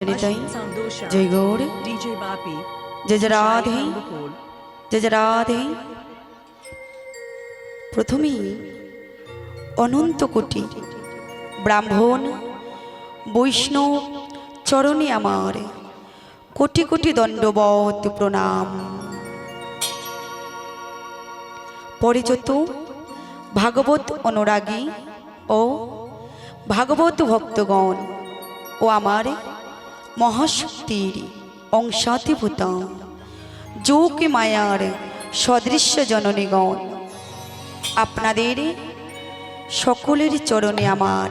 जय गौर जय जय राधे जय जय राधे। प्रथमेই অনন্ত কোটি ব্রাহ্মণ বৈষ্ণব চরণে আমার কোটি কোটি দণ্ডবত প্রণাম। পরে যত ভাগবত অনুরাগী ও ভাগবত ভক্তগণ ও আমার মহাশক্তির অংশাধিভূত যোগ মায়ার সদৃশ্য জননীগণ, আপনাদের সকলের চরণে আমার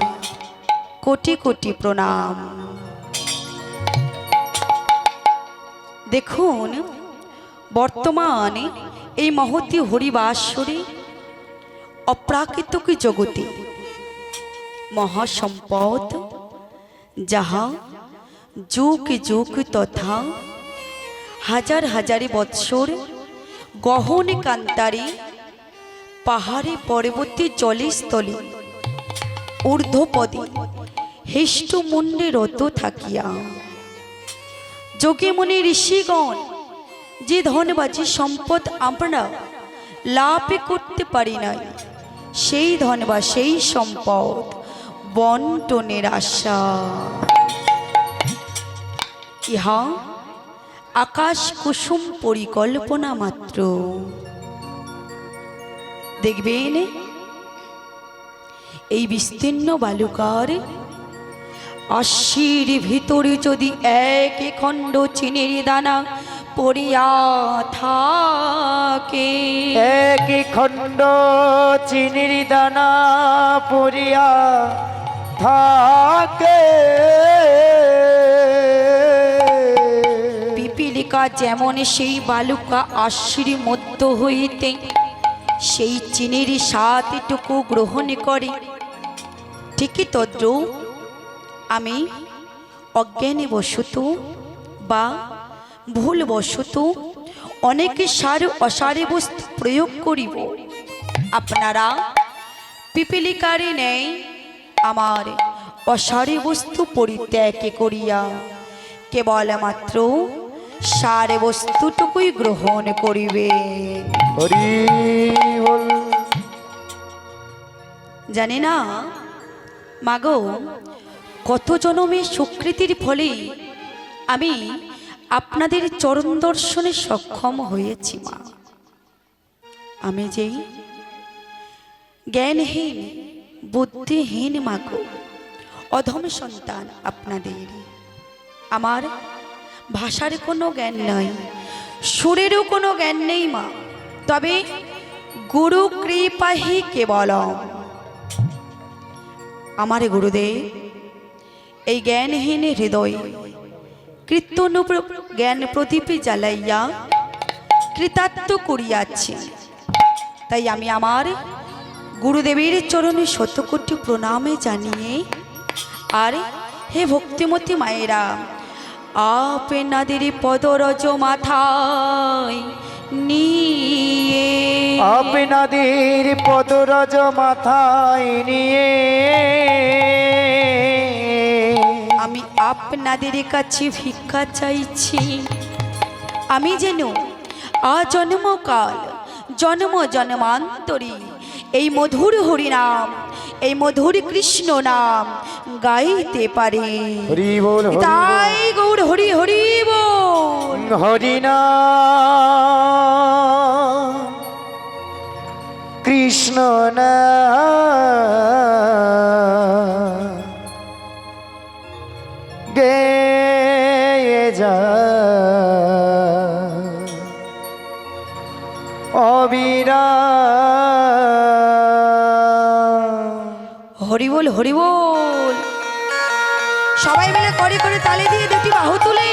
কোটি কোটি প্রণাম। দেখুন, বর্তমান এই মহতী হরিবাসরে অপ্রাকৃতিক জগতে মহাসম্পদ যাহা যুগ যুগ তথা হাজার হাজারে বৎসর গহন কান্তারে পাহাড়ে পর্বতে জলে স্থলে ঊর্ধ্বপদে হেষ্টমুণ্ডে রত থাকিয়া যোগে মনে ঋষিগণ যে ধনবাজি সম্পদ আমরা লাভ করতে পারি নাই, সেই ধন বা সেই সম্পদ বন্টনের আশা। ইহা আকাশ কুসুম পরিকল্পনা মাত্র। দেখবেন, এই বিস্তীর্ণ বালুকার আশির ভিতরে যদি এক খণ্ড চিনির দানা পড়িয়া থাকে, এক খণ্ড চিনির দানা পড়িয়া থাকে, পিপিলিকা যেমন সেই বালুকা আশির মধ্য হইতে সেই চিনির স্বাদটুকু গ্রহণ করে, ঠিকই তদ্রূপ আমি অজ্ঞানবশত বা ভুলবশত অনেক সার অসারে বস্তু প্রয়োগ করিব। আপনারা পিপিলিকারে নেই আমার অসারে বস্তু পরিত্যাগ করিয়া কেবলমাত্র সারে বস্তুটুকুই গ্রহণ করিবে। হরি বল। জানি না মাগো, কত জনমে সুকৃতির ফলে আমি আপনাদের চরণ দর্শনে সক্ষম হয়েছি মা। আমি যেই জ্ঞানহীন বুদ্ধিহীন মাগো, অধম সন্তান আপনাদের, আমার ভাষার কোনো জ্ঞান নাই, সুরেরও কোনো জ্ঞান নেই মা। তবে গুরু কৃপাহি কেবল আমার গুরুদেব এই জ্ঞানহীন হৃদয় কীর্তন জ্ঞান প্রদীপে জ্বালাইয়া কৃতার্থ করিয়াছি। তাই আমি আমার গুরুদেবের চরণে শতকোটি প্রণামে জানিয়ে, আর হে ভক্তিমতী মায়েরা, আপনাদের পদরজ মাথায় নিয়ে, আপনাদের পদরজ মাথায় নিয়ে আমি আপনাদের কাছে ভিক্ষা চাইছি। আমি যেন আজন্মকাল জন্ম জন্মান্তরী এই মধুর হরিনাম, এই মধুর কৃষ্ণ নাম গাইতে পারে। হরি বল। তাই গৌর হরি হরি বল। হরিনাম কৃষ্ণ নাম গেয়ে যা অবিরাম। হরি বল হরি বল। সবাই মিলে করে করে তালি দিয়ে দুটি বাহু তুলে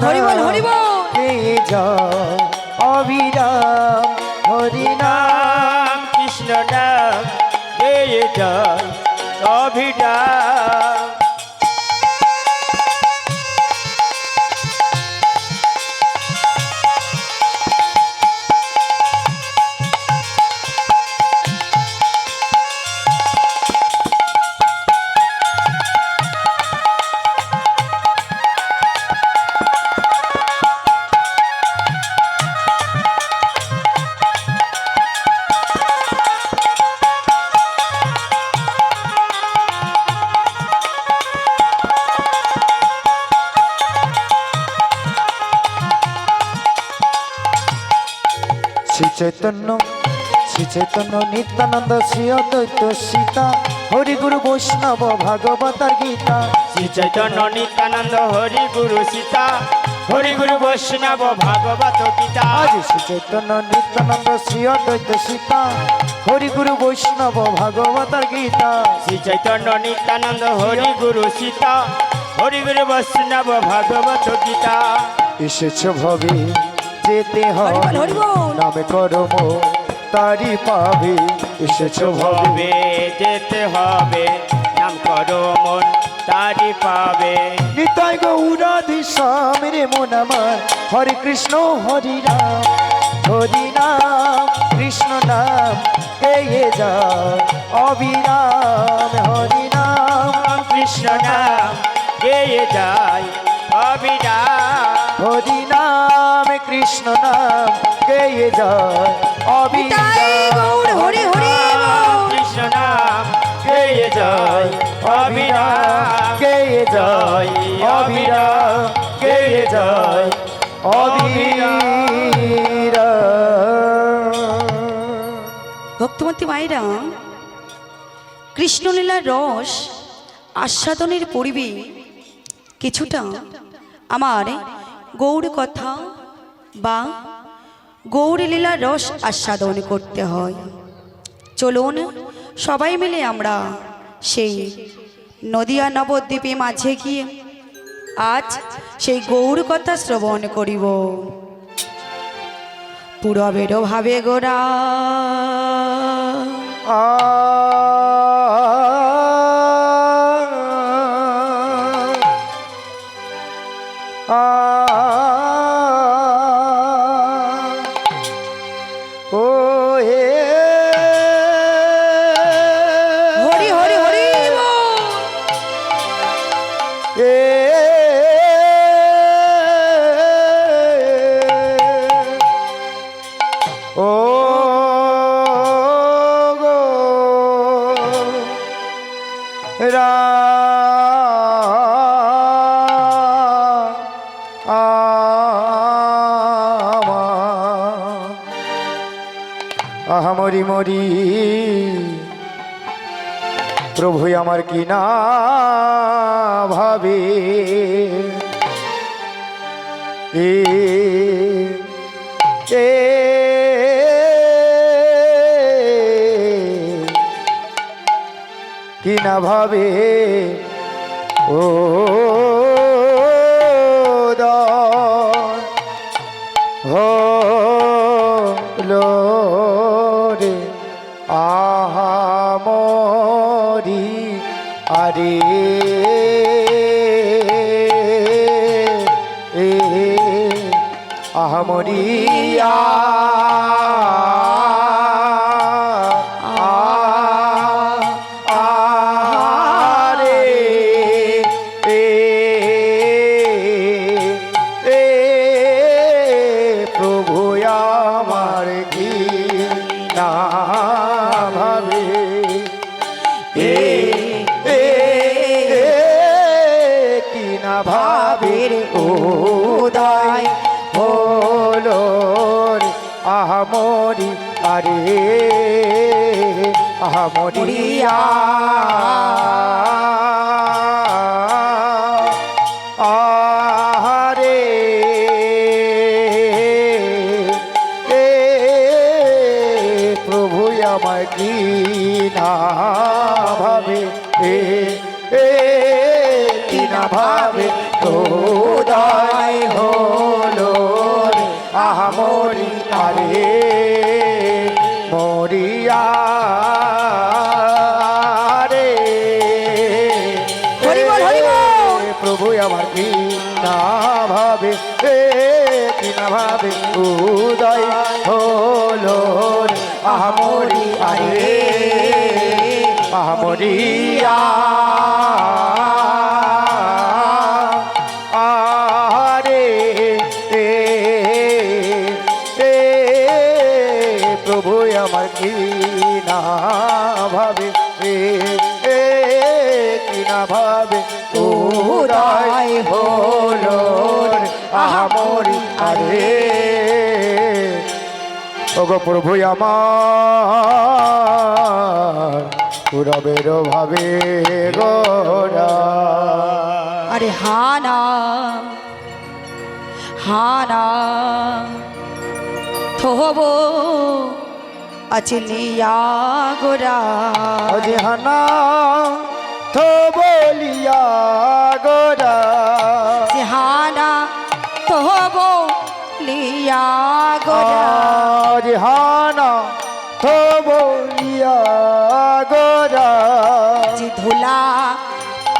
হরি বল, হরি বল। গেয়ে যায় অবিরাম হরি নাম। কৃষ্ণ নাম গেয়ে যায় অভিরাম। শ্রী চৈতন্য নিত্যানন্দ শ্রী অদ্বৈত সীতা হরি গুরু বৈষ্ণব ভাগবতার গীতা। শ্রী চৈতন্য নিত্যানন্দ হরি গুরু সীতা হরি গুরু বৈষ্ণব ভাগবত গীতা। আজ শ্রী চৈতন্য নিত্যানন্দ শ্রী অদ্বৈত সীতা হরি গুরু বৈষ্ণব ভাগবতার গীতা। শ্রী চৈতন্য নিত্যানন্দ হরি গুরু সীতা হরি গুরু বৈষ্ণব ভাগবত গীতা। এসেছ ভবে যেতে হরি বল, হবে হরি বল। নামে করম তারি পাবে। এসেছ ভবে হবে যেতে হবে নাম করো মন তারি পাবে। নিতাই গৌরাধি স্বামীর মন আমার হরে কৃষ্ণ হরি নাম কৃষ্ণ নাম গেয়ে যায় অবিরাম হরি নাম। কৃষ্ণ নাম গেয়ে যায় অবিরাম। হরি নাম কৃষ্ণ নাম গেয়ে যায় নিতাই গৌর অবিরাম। হরি হরি বল। কৃষ্ণ নাম গেয়ে যায় অবিরাম। গেয়ে যায় অবিরাম গেয়ে যায় অবিরাম। ভক্তমতী মায়েরা, কৃষ্ণলীলার রস আস্বাদনের পূর্বে কিছুটা আমার গৌর কথা বা গৌর লীলার রস আস্বাদন করতে হয়। চলুন সবাই মিলে আমরা সেই নদিয়া নবদ্বীপে মাঝে গিয়ে আজ সেই গৌর কথা শ্রবণ করিব। পুরবের ভাবে গোরা ও হে হরি হরি হরি বল। এ ও গো আহা মরি মরি প্রভু আমার কি না ভাবে এ এ কি না ভাবে ও হলো রে আহা মরি আরে এ আহা মরিয়া ভাবের উদয় হলো রে আহামরি আরে আহামরিয়া আহারে এ প্রভু আমায় কি না ভাবে এ কি না ভাবে উদয় হলো রে আহা মরি আরে মরিয়া রে হরি বল, হরি বল। প্রভু আমার কি না ভাবে কি না ভাবে উদয় হলো রে আহা মরি আরে আহা মরিয়া আরে প্রভু আমার কি না ভাবে কি না ভাবে উদয় হলো রে আহা মরি আরে ওগো প্রভু আমার পুরবের ভাবে গোরা আরে হানা হানা থোবো আছে লিয়া গোরা আজি হানা থো বলিয়া গোরা হানা থোবো লিয়া গোরা আজি হানা থো বলিয়া গোরা যে ধুলা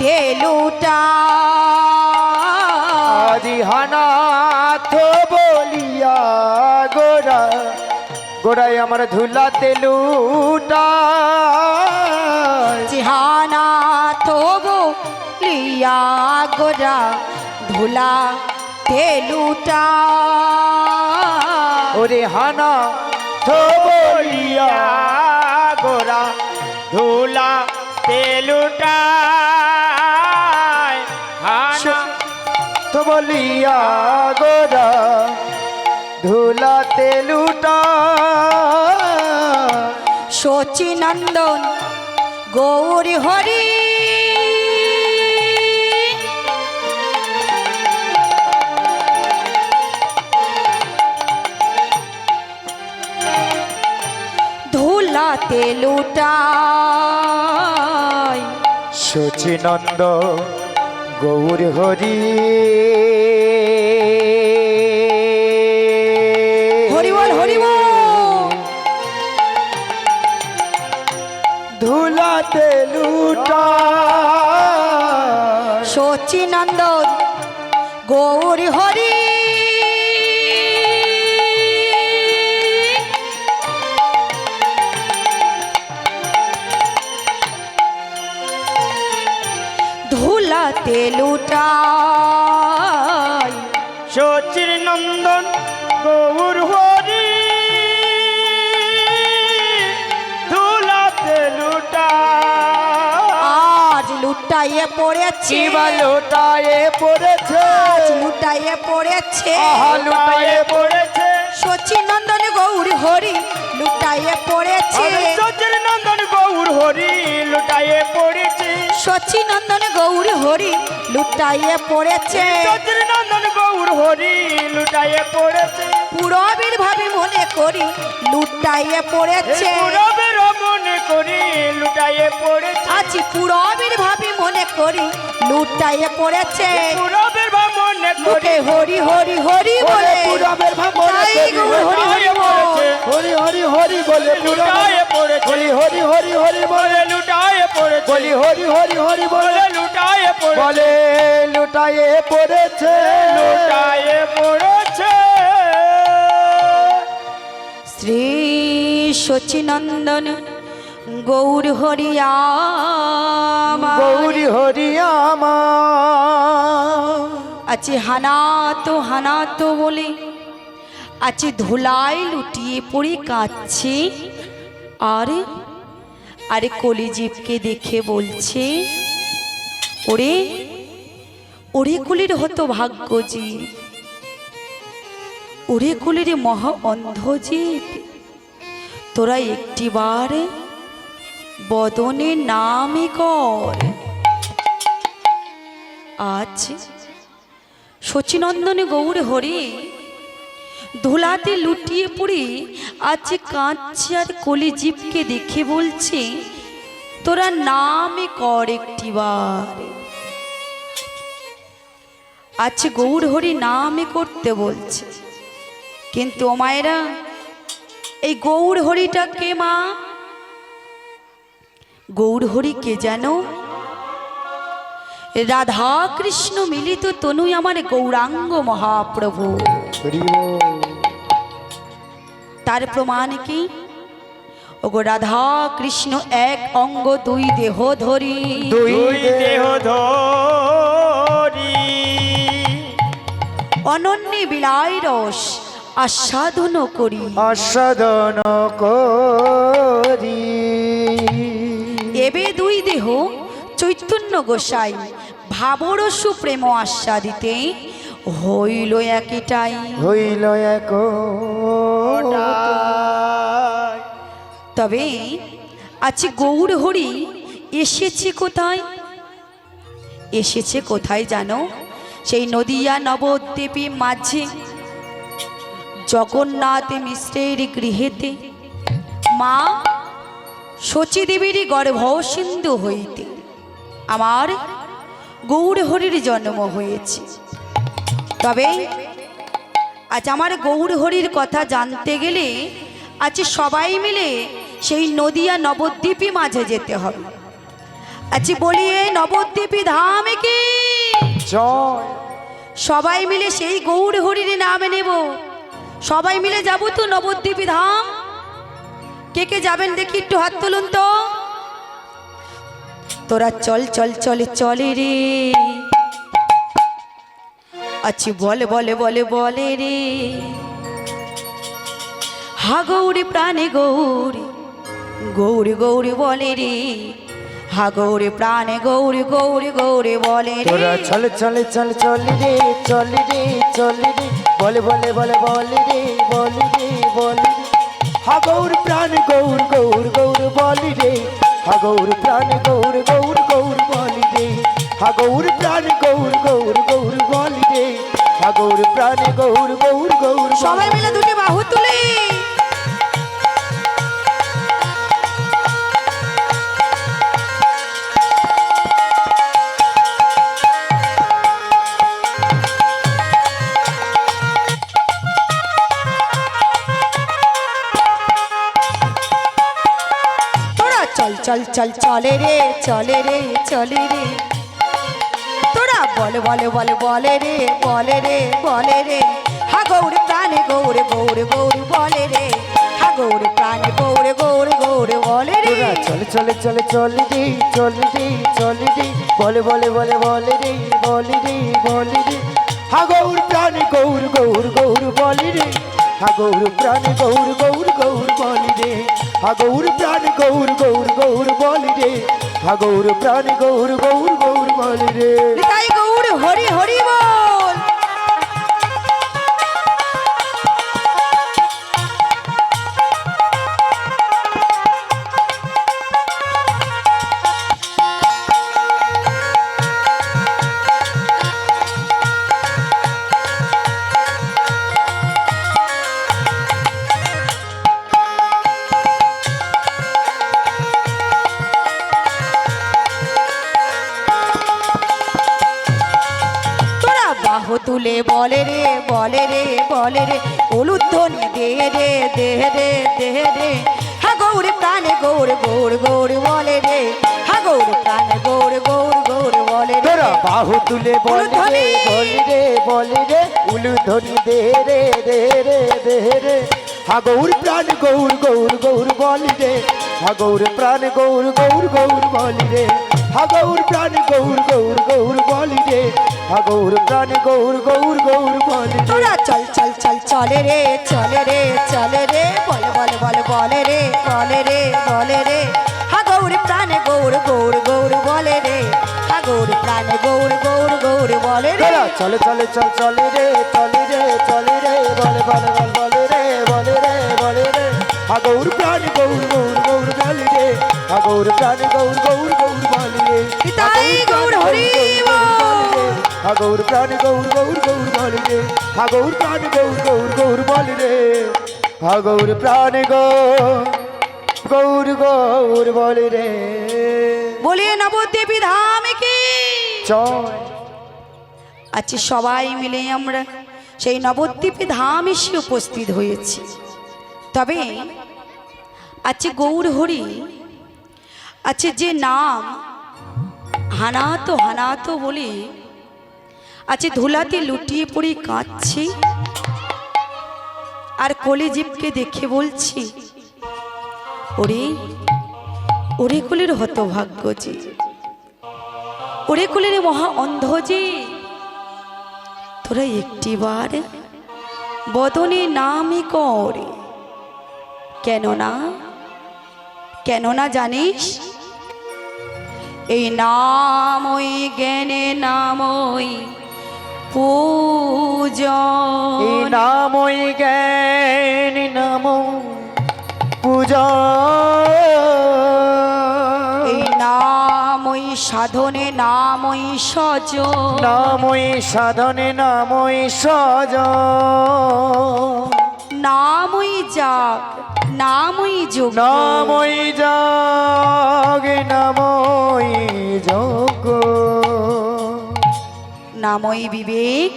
তেলুটা আজি হানা থো বলিয়া গোরা গোড়াই আমার ধুলাতে লুটা জিহানা থোবো লিয়া গোরা ধুলা তেলুটা ওরে হানা থো বলিয়া গোরা ধুলা তেলুটা হানা থো বলিয়া গোরা ধুলাতে লুটা শচীনন্দন গৌরী হরি ধুলাতে লুটায় শচীনন্দ গৌর হরি হরি বল, হরি বল। ধুলাতে লুটা শচীনন্দন গৌরী হরি ধুলাতে লুটায় শচীর নন্দন গৌর হরি ধুলাতে লুটা আজ লুটাইয়ে পড়েছে শিবা লুটায়ে পড়েছে আজ লুটাইয়ে পড়েছে আহা লুটায়ে পড়েছে শচীনন্দন গৌরী হরি লুটাইয়ে পড়েছে শচীর নন্দন গৌর হরি লুটায়ে পড়েছে শচীনন্দন গৌরী হরি লুটাইয়ে পড়েছে শচীর নন্দন গৌর হরি লুটায়ে পড়েছে পুরবীর ভাবে মনে করি লুটাইয়ে পড়েছে পুরবের মনে করি লুটায়ে পড়েছে আজ পুরবীর ভাবে মনে করি লুটাইয়ে পড়েছে পুরবের মনে করি মুখে হরি হরি হরি বলে পুরবের ভাবনা তাই গৌর হরি হরি বলে। হরি হরি হরি বলে লুটায়ে পড়েছে বলি হরি হরি হরি বলে বলে লুটায়ে পড়েছে বলি হরি হরি হরি বলে বলে লুটায়ে পড়েছে বলে লুটায়ে পড়েছে লুটায়ে পড়েছে শ্রী শচীনন্দন গৌর হরিয়াম গৌরী হরি আমার আছে হানাতো বলে আছে ধুলায় লুটিয়ে পড়ে কাঁদছে আরে আরে কলিজীবকে দেখে বলছে ওরে ওরে কলির হতো ভাগ্যজীব ওরে কলির মহা অন্ধজীব তোরা একটিবার বদনে নামে কর আজ শচীনন্দন গৌর হরি ধুলাতে লুটিয়ে পড়ে আজ কাঁদছে আর কলিজীবকে দেখে বলছে তোরা নামে কর একটিবার আচ্ছা গৌর হরি নামে করতে বলছে, কিন্তু ও মায়েরা এই গৌর হরিটা কে মা? গৌর হরি কে জানো? রাধা কৃষ্ণ মিলিত তনুই আমার গৌরাঙ্গ মহাপ্রভু। হরি বল। তার প্রমাণ কি? ওগো রাধা কৃষ্ণ এক অঙ্গ দুই দেহ ধরি, দুই দেহ ধরি অনন্য বিলায় রস আস্বাদন করি, আস্বাদন করি। এবে দুই দেহ চৈতন্য গোসাই ভাবরসু প্রেম আস্বাদিতে হইল একটাই। হইল এক। তবে আচ্ছা গৌর হরি এসেছে কোথায়? এসেছে কোথায় জানো? সেই নদিয়া নবদ্বীপে মাঝে জগন্নাথ মিশ্রের গৃহেতে মা শচী দেবীর গর্ভ সিন্ধু হইতে আমার গৌর হরির জন্ম হয়েছে। তবে আজ আমার গৌর হরির কথা জানতে গেলে আজ সবাই মিলে সেই নদিয়া নবদ্বীপে মাঝে যেতে হবে। আজ বলি এই নবদ্বীপী ধাম কি জয়। সবাই মিলে সেই গৌর হরির নাম নেব, সবাই মিলে যাব তো নবদ্বীপী ধাম। কে কে যাবেন দেখি একটু হাত তুলুন তো। তোরা চল চল চলে চলে রে, আচ্ছা বলে বলে বলে বলে রে, হা গৌরী প্রাণে গৌরী গৌরী গৌরী বলে রে, হা গৌরী প্রাণে গৌরী গৌরী গৌরী বলে রে। তোরা চল চল চল চল রে, চল রে চল রে, বলে বলে বলে বলে রে, বলে রে বলে রে। হা গৌর প্রাণ গৌর গৌর গৌর বলি রে, হা গৌর প্রাণ গৌর গৌর গৌর বলি রে, হা গৌর প্রাণ গৌর গৌর গৌর বলি রে, হা গৌর প্রাণ গৌর গৌর গৌর। সবাই মিলে দুটি বাহু তুলে চল চল চল চলে রে চলে রে চলে রে, তোরা বলে বলে বলে বলে রে বলে রে বলে রে, হা গৌর প্রাণে গৌর গৌর গৌর বলে রে, হা গৌর প্রাণে গৌর গৌর গৌর বলে রে। তোরা চল চল চল চল রে, চল রে চল রে, বলে বলে বলে বলে রে, বলে রে বলে রে। হা গৌর প্রাণ গৌর গৌর গৌর বলি রে, হা গৌর প্রাণ গৌর গৌর গৌর বলি রে, হা গৌর প্রাণ গৌর গৌর গৌর বলি রে, হা গৌর প্রাণ গৌর গৌর গৌর বলি রে। তাই গৌর হরি হরি বল। বাহু তুলে বলে রে বলে রে বলে রে, উলুধ্বনি দে রে দে রে দে রে, হা গৌর প্রাণে গৌর গৌর গৌর বলে রে, হা গৌর প্রাণে গৌর গৌর গৌর বলে রে। তোরা বাহু তুলে বলি রে বলি রে বলি রে, উলুধ্বনি দে রে দে রে দে রে, হা গৌর প্রাণ গৌর গৌর গৌর বলি রে, হা গৌর প্রাণ গৌর গৌর গৌর বলি রে, হা গৌর প্রাণ গৌর গৌর গৌর বলি রে, হা গৌর প্রাণ গৌর গৌর গৌর বলি রে। তোরা চল চল চল চলে রে চলে রে চলে রে, বলে বলে বলে বলে রে বলে রে বলে রে, হা গৌর প্রাণে গৌর গৌর গৌর বলে রে, হা গৌর প্রাণে গৌর গৌর গৌর বলে রে। তোরা চল চল চল চলে রে চলে রে চলে রে, বলে বলে বলে বলে রে বলে রে বলে রে, হা গৌর প্রাণ গৌর গৌর গৌর বলি রে, হা গৌর প্রাণ গৌর গৌর গৌর বলি রে। তাই গৌর হরি বল। হা গৌর প্রাণ গৌর গৌর গৌর বলি রে, হা গৌর প্রাণ গৌর গৌর গৌর বলি রে, হা গৌর প্রাণ গৌর গৌর গৌর বলি রে। বলিয়ে নবদ্বীপী ধাম কি জয়। আজকে সবাই মিলে আমরা সেই নবদ্বীপে ধাম এসে উপস্থিত হয়েছি। তবে আজকে গৌর হরি আজকে যে নাম হানাতো হানাতো বলে আজকে ধুলাতে লুটিয়ে পড়ে কাঁদছি, আর কলিজীবকে দেখে বলছি, ওরে ওরে কুলের হতভাগ্য যে, ওরে কুলের মহা অন্ধ যে, তোরা একটিবার বদনে নামই কর। কেননা জানিস, এই নাম ওই জ্ঞানে নাম ওই পূজা, এই নামই জ্ঞান নাম পূজা, এই নাম ওই সাধনে নাম ওই সজ, নামই সাধনে নামই সজ, নাম ওই যাগ নাম ওই যোগ, নামই জাগ নামই যোগ, নামই বিবেক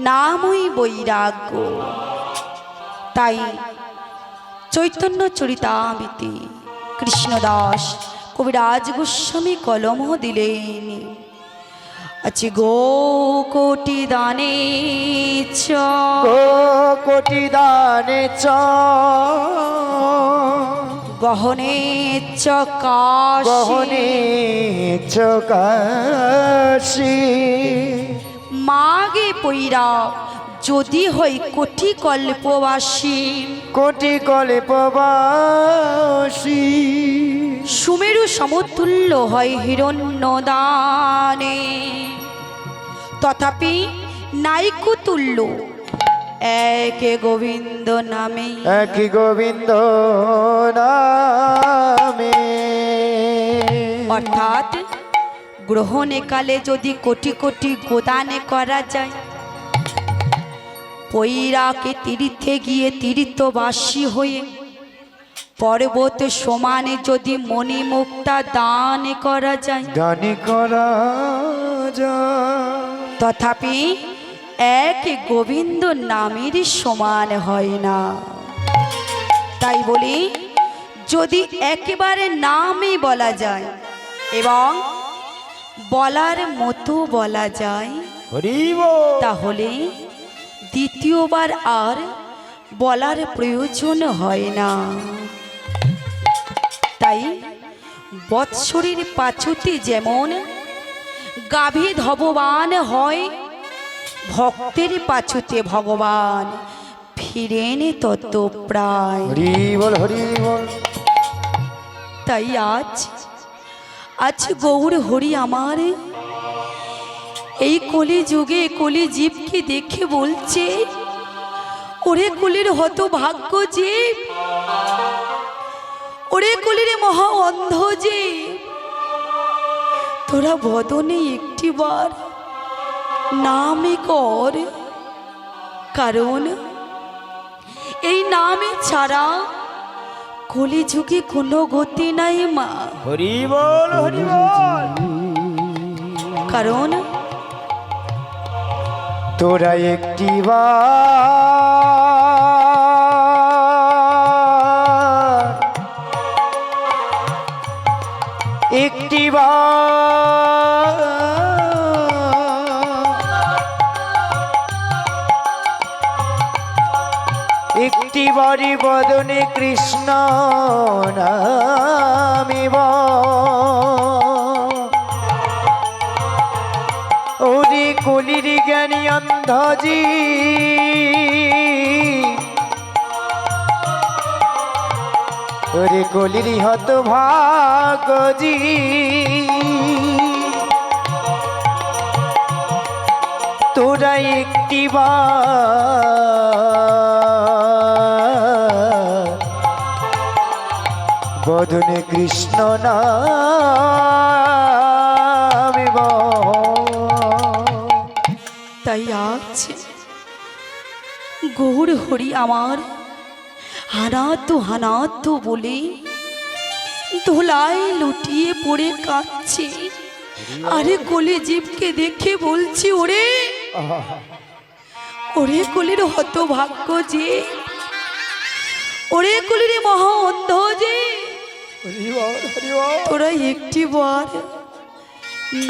নামই বৈরাগ্য। তাই চৈতন্য চরিতামৃতে কৃষ্ণদাস কবিরাজ গোস্বামী কলম দিলেন, আছে গো কোটি দানে চ, গো কোটি দানে চ, গহনে চকাশ, গহনে চকাশি, মাগে পৈরা যদি হই কোটি কল্পবাসী, কোটি কল্পবাসী, সুমেরু সমতুল্য হয় হিরণ্য দানে, তথাপি নাইকু তুল্য এক গোবিন্দ নামে, একই গোবিন্দ নামে। অর্থাৎ গ্রহণে কালে যদি কোটি কোটি গোদানে করা যায়, পৈরাকে তীর্থে গিয়ে তীর্থবাসী হয়ে পর্বত সমানে যদি মণিমুক্তা দান করা যায়, দান করা যায়, তথাপি এক গোবিন্দ নামের সমান হয় না। তাই বলি, যদি একেবারে নামই বলা যায় এবং বলার মতো বলা যায়, তাহলে দ্বিতীয়বার আর বলার প্রয়োজন হয় না। তাই বৎসরের পাছুতে যেমন গাভী ধববান হয়, ভক্তের পাছুতে ভগবান ফিরেন তত প্রায়। হরি বল হরি বল। তাই আজ গৌর হরি আমার এই কলি যুগে কলি জীবকে দেখে বলছে, ওরে কলির হতভাগ্য জীব, ওরে কলির মহা অন্ধ জীব, তোরা বদনে একটিবার নামে কর, কারণ এই নামে ছাড়া কলি যুগে কোনো গতি নাই মা। হরি বল হরি বল। কারণ তোরা একটিবারই বদনে কৃষ্ণ নামিব, ওরে কলির জ্ঞানী অন্ধজি, ওরে কলির হতভাগ্যজি, তোরা একটিবার বদনে কৃষ্ণ নামিব। তাই গৌর হরি আমার হানাতো বলে ধোলায় লুটিয়ে পড়ে কাঁদছে, আরে কলি জীবকে দেখে বলছি, ওরে ওরে কলির হতভাগ্য যে, ওরে কলির মহা অন্ধ যে, তোরা একটি বার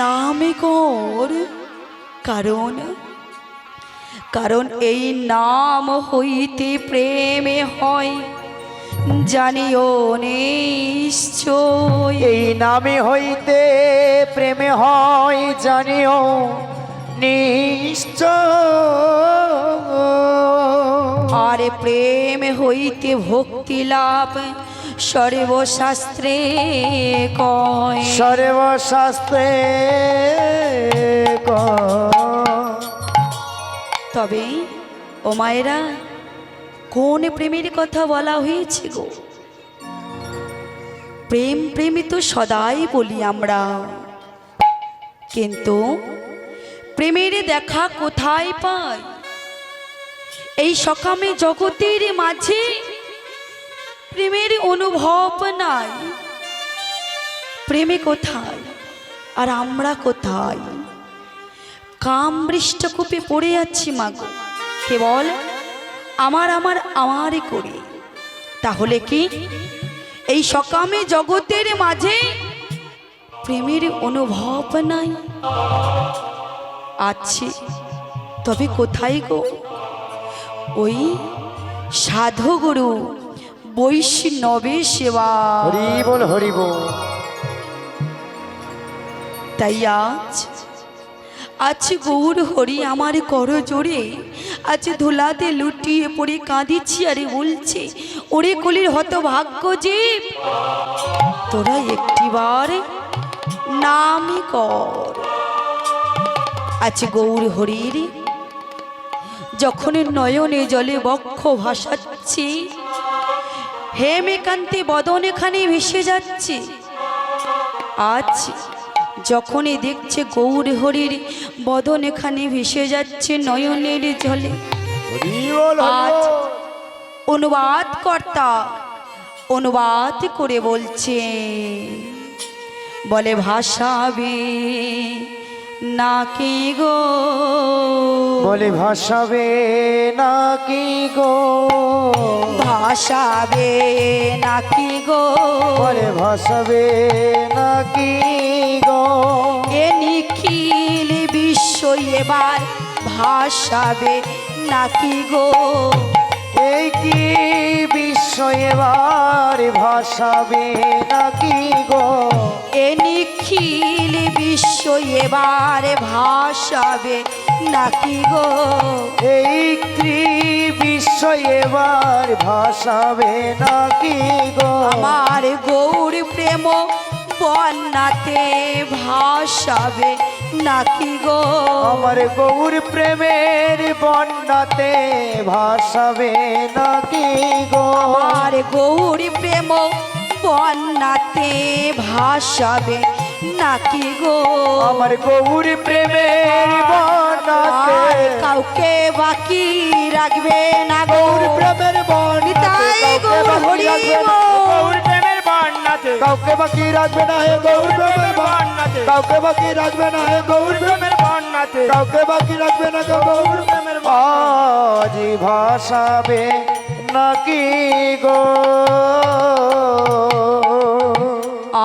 নামে কর, কারণ কারণ এই নাম হইতে প্রেমে হয় জানিও নিশ্চয়। এই নামে হইতে প্রেমে হয় জানিও নিশ্চয়। আর প্রেম হইতে ভক্তি লাভ সর্বশাস্ত্রে কয়। সর্বশাস্ত্রে তবে ও মায়েরা, কোন প্রেমের কথা বলা হয়েছে গো? প্রেম প্রেমী তো সদাই বলি আমরা, কিন্তু প্রেমের দেখা কোথায় পাই? এই সকামে জগতের মাঝে প্রেমের অনুভব নাই। প্রেমে কোথায় আর আমরা কোথায়? কাম বৃষ্টকূপে পড়ে যাচ্ছি মাগো, কেবল আমার আমার আমারই করি। তাহলে কি এই সকামে জগতের মাঝে প্রেমের অনুভব নাই? আছে, তবে কোথায় গো? ওই সাধুগুরু বৈষ্ণবে সেবা। হরি বল হরি বল। তাই আজ গৌর হরি আমার কর জোরে, আজ ধুলাতে লুটিয়ে পড়ে কাঁদিছি আরে বলছে, ওরে কলির হতভাগ্য জীব, তোরা একটিবার নামই কর। আজ গৌর হরির যখন নয়নে জলে বক্ষ ভাসাচ্ছে, হেমেকান্তি বদনখানে ভেসে যাচ্ছে, আজ যখনই দেখছে গৌর হরির বদন এখানে ভেসে যাচ্ছে নয়নের জলে, আজ অনুবাদ কর্তা অনুবাদ করে বলছে, বলে ভাসাবে নাকি গো, বলে ভাসাবে নাকি গো, ভাসাবে নাকি গো, বলে ভাসাবে নাকি গো। এ নিখিল বিশ্ব এবার ভাসাবে নাকি গো, এই কি বিশ্ব এবার ভাসাবে নাকি গো, এ নিখিল বিশ্ব এবার ভাসাবে নাকি গো, এই কি বিশ্ব এবার ভাসাবে নাকি গো। আমার গৌর প্রেম বন্যাতে ভাসাবে নাকি গো, আমার গৌর প্রেমের বন্যাতে ভাসাবে নাকি গো, আমার গৌর প্রেম বন্যাতে ভাসাবে নাকি গো, আমার গৌর প্রেমের বন্যাতে আর কাউকে বাকি রাখবে না গো, গৌর প্রেমের বন্যাতে নিতাই গৌর হরি গৌর প্রেমের বন্যাতে কাউকে বাকি রাখবে না হে গৌর প্রেমের বন্যাতে কাউকে বাকি রাখবে না হে গৌর প্রেমের বন্যাতে কাউকে বাকি রাখবে না গো গৌর প্রেমের আজ ভাসাবে নাকি গো।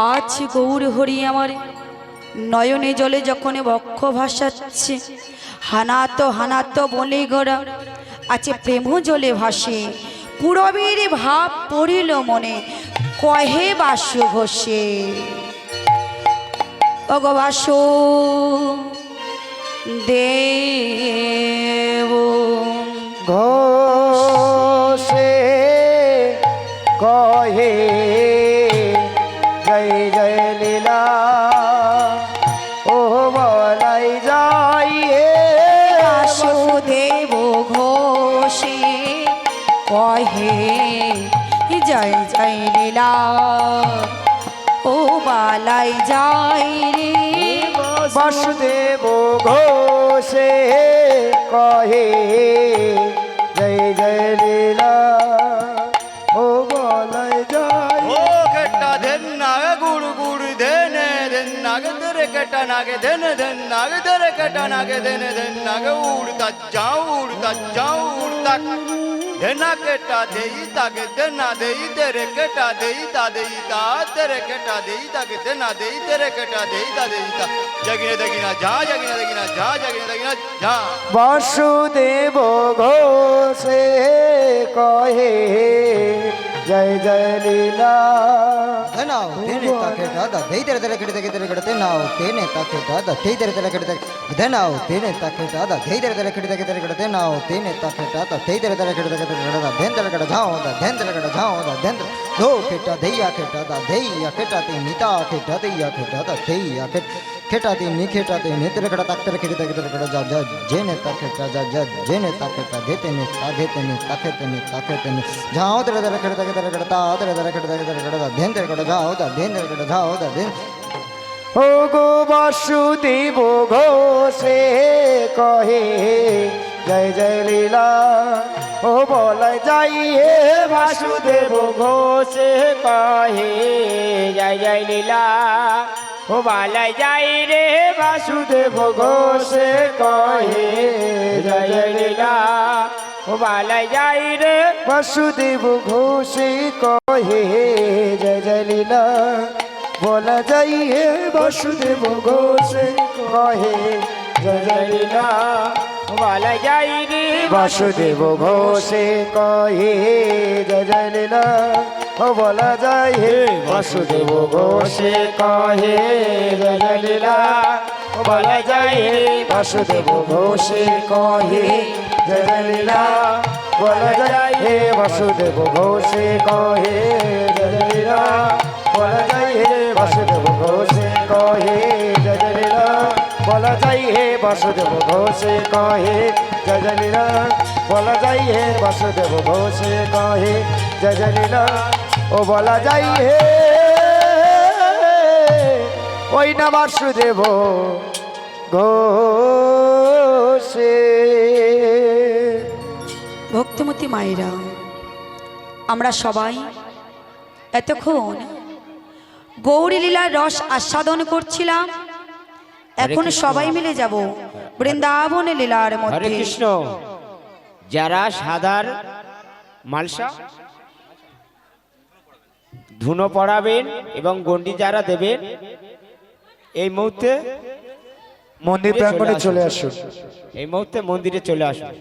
আজ গৌর হরি আমার নয়নে জলে যখন বক্ষ ভাসাচ্ছে, হানাতো বলে গোড়া আছে প্রেম জলে ভাসে, পুরবীর ভাব পড়িল মনে, কহে বাসু ঘোষে, ওগো বাসু দেব ঘোষে কহে জয় জয় লীলা ও বলাই যাই বাসুদেব ঘোষে কহে জয় জয় লীলা ও বালাই যাই রে, বাসুদেব ঘোষে কহে জয় জয় লীলা ও বলাই যাই। ও কেটা দেন না গুড় গুড় দেনে দেন না রে तेरे कटा नागे धन धन नागे तेरे कटा नागे धन धन नागे उड़ता जाऊं उड़ता धना केटा देई तागे धना देई तेरे केटा देई ता देई ता तेरे केटा देई तागे धना देई तेरे केटा देई ता देई ता जगिने दगिना जा जगिने दगिना जा जगिने दगिना जा वासुदेव घोषे कहे जय जय लीला धनाओ तेने ताके दादा दे तेरे तेरे कड़ते तेरे कड़ते नाओ तेने ताके दादा दे तेरे तेरे कड़ते धनाओ तेने ताके दादा दे तेरे तेरे कड़ते तेरे कड़ते नाओ तेने ताके दादा दे तेरे तेरे कड़ते तेरे कड़ता धेन तेरे कड़ जाओ दा धेन तेरे कड़ जाओ दा धेन दो केटा दैया केटा दा दैया केटा ते नीता केटा दैया केटा दा दैया केटा ते नी केटा ते नी तेरे कड़ ताक तेरे कड़ते तेरे कड़ जा जा जेने ताके जा जा जेने ताके ता देते नी ताके ते नी ताके ते नी जाओ तेरे तेरे कड़ते तेरे कड़ता तेरे तेरे कड़ते तेरे कड़ता धेन तेरे कड़ जाओ दा धेन तेरे कड़ जाओ दा धेन ओ गो वासुदेव घोषे कहे जय जय लीला ओ बोले जाइए वासुदेव घोषे कहे जय जय लीला हो बाला जाई रे वासुदेव घोषे कहे जय जय लीला हो बाला जाई रे वासुदेव घोषे कहे जय जय लीला बोला जाइए वासुदेव घोषे कहे जय जय लीला बाला जाई रे वासुदेव घोषे कहे जय जय लीला ओ बोला जाइए वासुदेव घोषे कहे जय जय लीला ओ बोला जाइए वासुदेव घोषे कहे जय जय लीला बोला जाइए वासुदेव घोषे कहे जय जय लीला बोला जाइए वासुदेव घोषे कहे जय जय लीला बोला जाइए वासुदेव घोषे कहे जय जय लीला बोला जाइए वासुदेव घोषे कहे जय जय लीला ओ बोला जाइए ওই না বাসুদেব ঘোষে ভক্তিমতী মায়েরা, আমরা সবাই এতক্ষণ গৌরী লীলার রস আস্বাদন করছিলাম। এখন সবাই মিলে যাব বৃন্দাবন লীলার হরে মধ্যে। কৃষ্ণ। যারা সাদার মালসা ধুনো পড়াবেন এবং গন্ডি যারা দেবেন এই মুহূর্তে মন্দির প্রাঙ্গণে চলে আসুন। এই মুহূর্তে মন্দিরে চলে আসুন।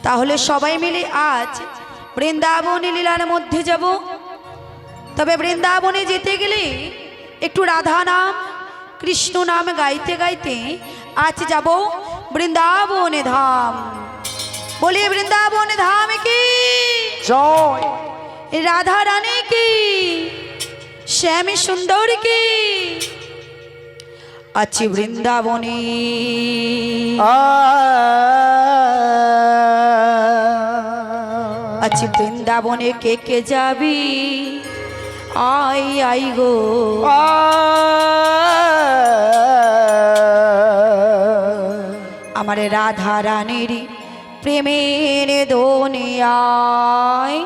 তাহলে সবাই মিলে আজ বৃন্দাবন লীলার মধ্যে যাব। তবে বৃন্দাবনে যেতে গেলে একটু রাধা নাম কৃষ্ণ নাম গাইতে গাইতে আজ যাব বৃন্দাবন ধাম। বলি বৃন্দাবন ধাম কি জয় রাধা রানী কি শ্যাম সুন্দর কি আছি বৃন্দাবনে। আছি বৃন্দাবনে কে কে যাবি আই আই গো। আমার রাধা রানীর প্রেমের দুনিয়ায়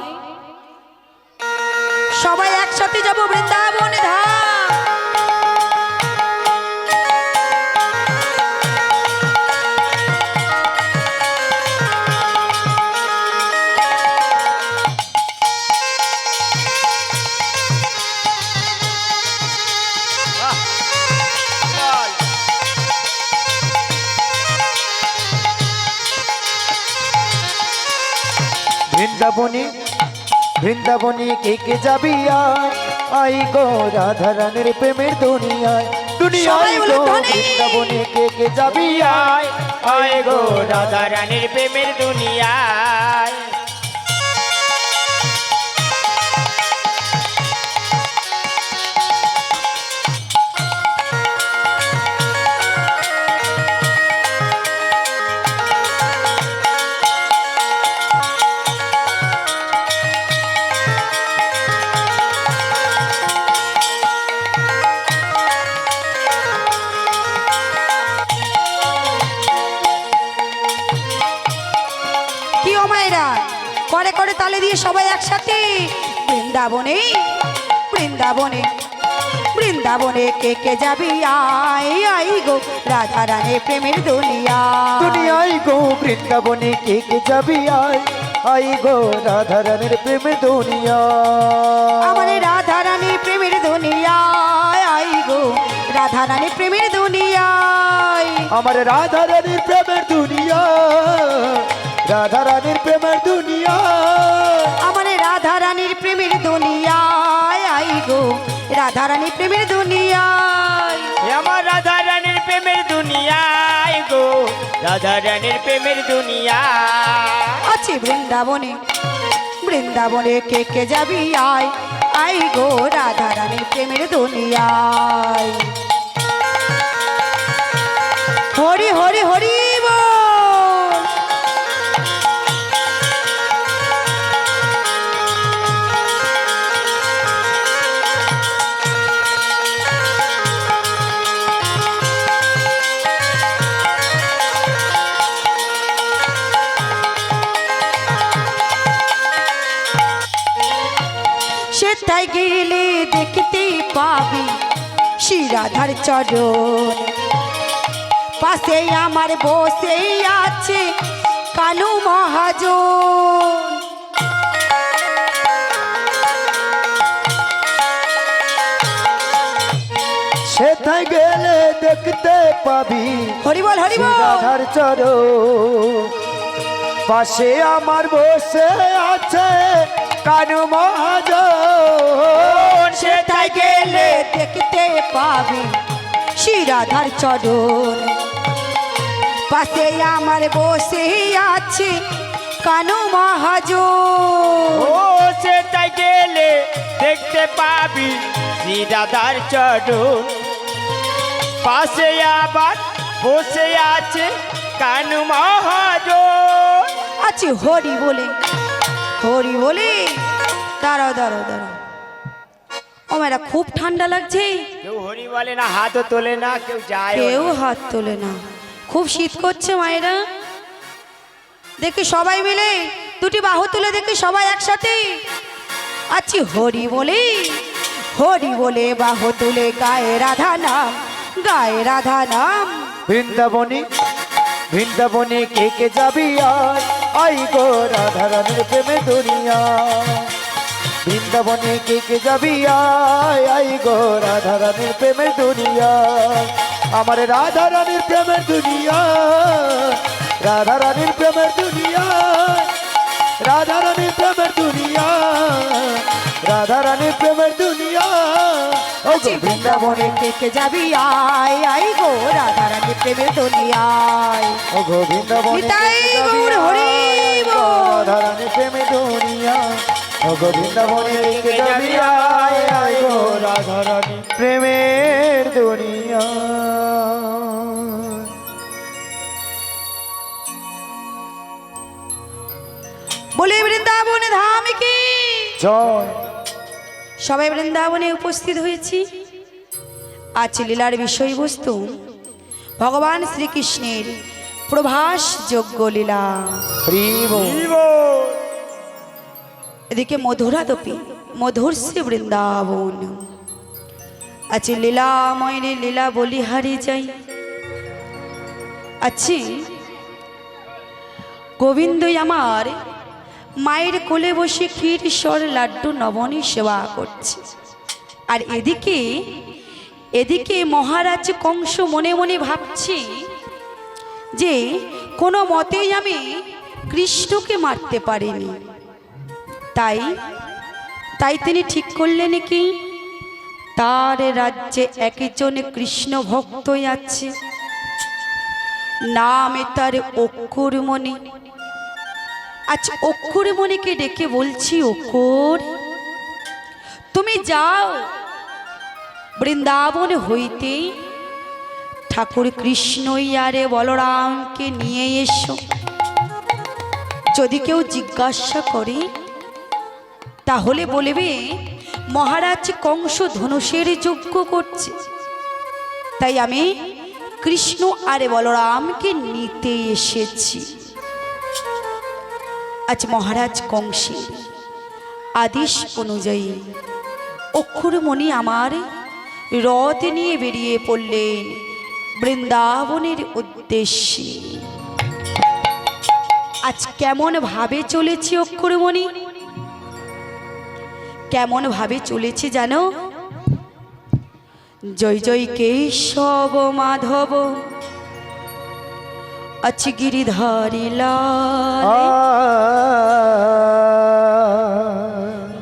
সবাই একসাথে যাব বৃন্দাবন ধাম। বৃন্দাবনী বৃন্দাবনী কে কে যাবি আই গো রাধা রানীর প্রেমের দুনিয়ায় দুনিয়ায় গো বৃন্দাবনী কে কে যাবি আয় গো রাধা রানীর প্রেমের দুনিয়ায়। করে করে তালে দিয়ে সবাই একসাথে বৃন্দাবনে বৃন্দাবনে বৃন্দাবনে কে কে যাবি আয় আই গো রাধা রানী প্রেমের দুনিয়া দুনিয়ায় গো বৃন্দাবনে কে কে যাবি আই গো রাধা রানীর প্রেমের দুনিয়া আমার রাধা রানী প্রেমের দুনিয়ায় আই গো রাধা রানী প্রেমের দুনিয়ায় আমার রাধা রানীর প্রেমের দুনিয়া রাধা রানীর প্রেমের দুনিয়া আমার রাধা রানীর প্রেমের দুনিয়ায় আই গো রাধা রানী প্রেমের দুনিয়ায় আমার রাধা রানীর প্রেমের দুনিয়ায় গো রাধা রানীর প্রেমের দুনিয়া আছে বৃন্দাবনে বৃন্দাবনে কে কে যাবি আয় আই গো রাধা রানীর প্রেমের দুনিয়ায় হরি হরি হরি বল। সেটাই গেলে দেখতে পাবি শ্রীরাধার চরণ পাশে আমার বসে আছে কানু মহাজন সেথায় গেলে দেখতে পাবি হরি বল হরি বল। রাধার চরণ পাশে আমার বসে আছে কানু মহাজন সেটাই গেলে দেখতে পাবি শ্রীরাধার চরণ পাশে আমার বসে আছে কানু মহাজন ও সেটাই গেলে দেখতে পাবি শ্রী রাধার চরণ পাশে আবার বসে আছে কানু মহাজন আছে হরি বলে দাঁড়াও দাঁড়াও দাঁড়াও ও মেয়েরা খুব ঠান্ডা লাগছে কেউ হরি বলে না হাতও তোলে না কেউ যায় কেউ হাত তোলে না খুব শীত করছে মায়েরা দেখি সবাই মিলে দুটি বাহু তুলে দেখি সবাই একসাথে আছি হরি বলে বাহু তুলে গায়ে রাধা নাম বৃন্দাবনে বৃন্দাবনে কে কে যাবি আই গো রাধা রানীর প্রেমের দুনিয়া বৃন্দাবনে কে কে যাবি আই গো রাধা রানীর প্রেমের দুনিয়া আমার রাধা রানীর প্রেমের দুনিয়া রাধা রানীর প্রেমের দুনিয়া রাধা রানীর প্রেমের দুনিয়া রাধা রানীর প্রেমের দুনিয়া ও গো বৃন্দাবনে কে কে যাবি আই গো রাধা রানী প্রেমের দুনিয়ায় ও গো বৃন্দাবনে নিতাই গৌর হরি বল। রাধা রানীর প্রেমের দুনিয়া ও গো বৃন্দাবনে কে যাবি আই গো রাধা রানী প্রেমের দুনিয়া বলে বৃন্দাবন ধাম কি জয় সবাই বৃন্দাবনে উপস্থিত হয়েছি আজ লীলার বিষয়বস্তু ভগবান শ্রীকৃষ্ণের প্রভাস যোগ্য লীলা প্রিয় এদিকে মধুরাদপি মধুর শ্রী বৃন্দাবন আজ লীলাময়ের লীলা বলি হারি যাই আছি গোবিন্দই আমার মায়ের কোলে বসে ক্ষীর স্বর লাড্ডু নবনী সেবা করছে আর এদিকে মহারাজ কংস মনে মনে ভাবছি যে কোনো মতেই আমি কৃষ্ণকে মারতে পারিনি তাই তিনি ঠিক করলেন কি তার রাজ্যে একজন কৃষ্ণ ভক্তই আছে নামে তার অক্ষরমণি আজ অক্ষরমণিকে ডেকে বলছি অক্ষর তুমি যাও বৃন্দাবন হইতে ঠাকুর কৃষ্ণই আরে বলরামকে নিয়ে এসো যদি কেউ জিজ্ঞাসা করে তাহলে বলবে মহারাজ কংস ধনুষের যজ্ঞ করছে তাই আমি কৃষ্ণ আরে বলরামকে নিতে এসেছি আজ মহারাজ কংসের আদেশ অনুযায়ী অক্ষরমণি আমার রথ নিয়ে বেরিয়ে পড়লেন বৃন্দাবনের উদ্দেশ্যে। আজ কেমন ভাবে চলেছি অক্ষরমণি, কেমন ভাবে চলেছি জানো? জয় জয় কেশব মাধব আজ গিরিধারী লাল,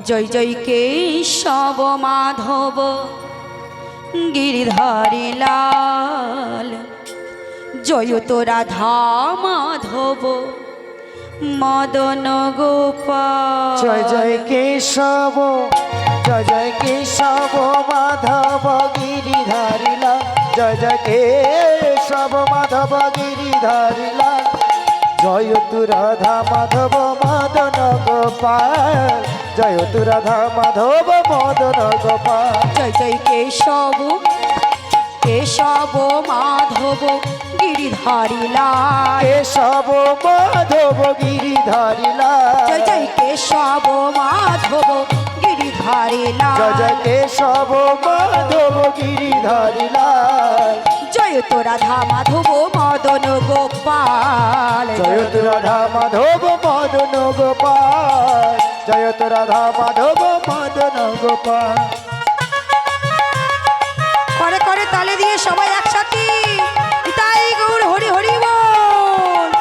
জয় জয় কেশব মাধব গিরিধারী লাল, জয় তো রাধা মাধব মদন গোপাল। জয় জয় কেশব, জয় জয় কেশব মাধব গিরিধারী লাল, জয় জয় কেশব মাধব গিরিধারী লাল, জয় তু রাধা মাধব মদন গোপাল, জয় তু রাধা মাধব মদন গোপাল। জয় জয় কেশব কেশব মাধব গিরিধারী লাল, কেশব মাধব গিরিধারী লাল, জয় জয় কেশব মাধব গিরিধারী লাল, জয় জয় কেশব মাধব গিরিধারী লাল, জয় তো রাধা মাধব মদন গোপাল। জয় তু রাধা মাধব মদন গোপাল, জয় তু রাধা মাধব মদন গোপাল। করে করে তালে দিয়ে সবাই একসাথে তাই গৌর হরি হরি বল।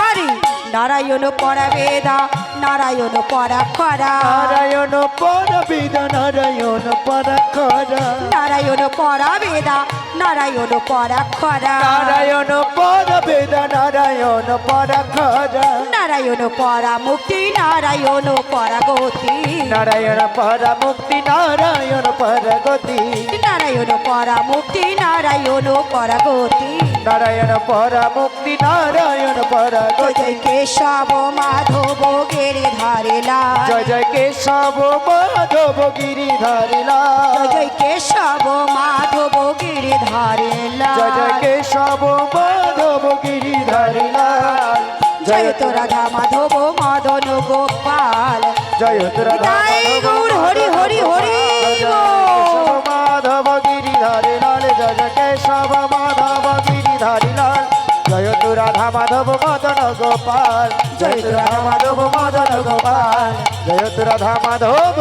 আরে নারায়ণ পরা বেদা, নারায়ণ পরা খরা, নারায়ণ পর বেদ, নারায়ণ পর খরা, নারায়ণ পরা বেদা, নারায়ণ পরা খরা, নারায়ণ পর বেদ, নারায়ণ পর খরা, নারায়ণ পরা মুক্তি, নারায়ণ পরা গতি, নারায়ণ পর মুক্তি, নারায়ণ পর গতি, নারায়ণ পরা মুক্তি, নারায়ণ পরা গতি। নারায়ণ পর মুক্তি, নারায়ণ পর জয় গতি। জয় কেশব মাধব গিরিধারী লাল, জয় জয় কেশব মাধব গিরিধারী লাল, জয় জয় কেশব মাধব গিরিধারী লাল, জয় জয় কেশব মাধব গিরিধারী লাল, জয় তো রাধা মাধব মদন গোপাল। জয় তু রাধা তাই গৌর হরি হরি হরি বল। মাধব গিরিধারী লাল, জয় জয় কেশব মাধব গিরিধারী লাল, জয় তু রাধা মাধব মদন গোপাল, জয় তু রাধা মাধব মদন গোপাল, জয় তু রাধা মাধব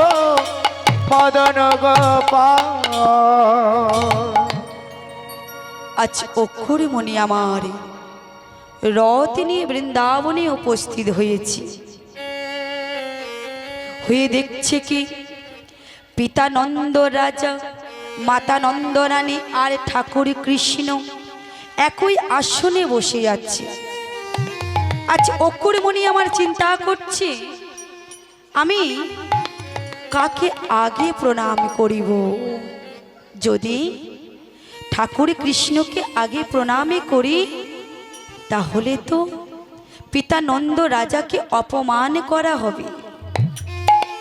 মদন গোপাল। আজ অক্ষরমণি আমার রথ নিয়ে বৃন্দাবনে উপস্থিত হয়েছি, হয়ে দেখছে কি পিতা নন্দ রাজা, মাতা নন্দরানী আর ঠাকুর কৃষ্ণ একই আসনে বসে আছে। আজ অক্ষরমণি আমার চিন্তা করছে আমি কাকে আগে প্রণাম করিব। যদি ঠাকুর কৃষ্ণকে আগে প্রণামে করি তাহলে তো পিতা নন্দ রাজাকে অপমান করা হবে,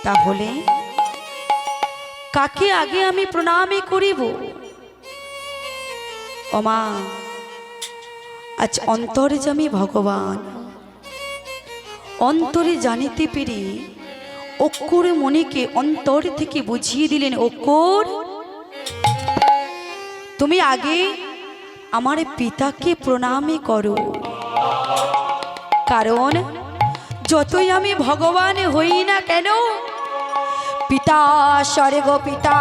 তাহলে কাকে আগে আমি প্রণামে করিব। ওমা আজ অন্তর্যামী ভগবান অন্তরে জানিতে পেরে অক্ষর মনিকে অন্তর থেকে বুঝিয়ে দিলেন, অক্ষর তুমি আগে আমার পিতাকে প্রণামে করো, কারণ যতই আমি ভগবান হই না কেন পিতা স্বর্গ পিতা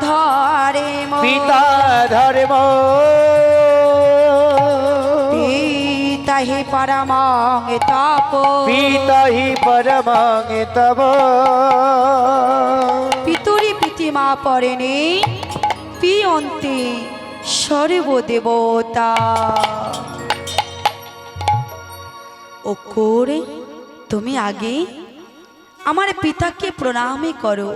ধরে পিতা ধর্ম পিতা হি পরমাং তাপ, পিতা হি পরমাং তব, পিতুরি পিতিমা পরেনে পিয়ন্তে সর্বদেবতা। অক্ষর তুমি আগে আমার পিতাকে প্রণামে করো।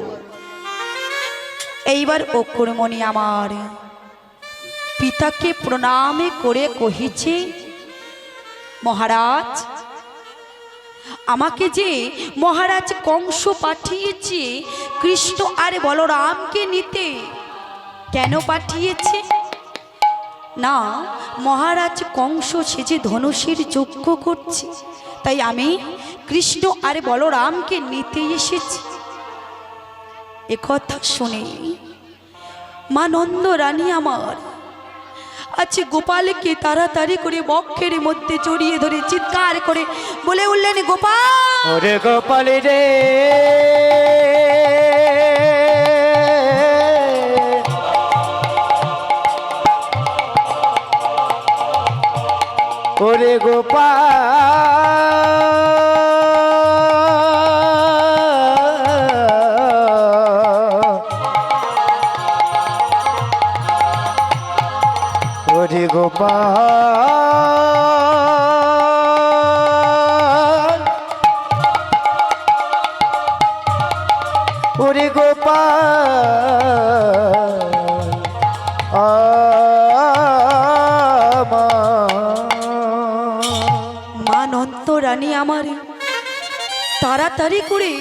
এইবার অক্ষরমণি আমার পিতাকে প্রণামে করে কহিছে, মহারাজ আমাকে যে মহারাজ কংস পাঠিয়েছে কৃষ্ণ আর বলরামকে নিতে, কেন পাঠিয়েছে না মহারাজ কংস সে যে ধনুষের যজ্ঞ করছে তাই আমি কৃষ্ণ আর বলরামকে নিতে এসেছি। একথা শুনে মা নন্দ রানী আমার আচ্ছা গোপালকে তাড়াতাড়ি করে বক্ষের মধ্যে জড়িয়ে ধরে চিৎকার করে বলে উঠলেন, গোপাল ওরে গোপাল রে, ওরে গোপাল, ওরে গোপাল, ওরে গোপাল, মা নন্দ রানী আমার তাড়াতাড়ি করে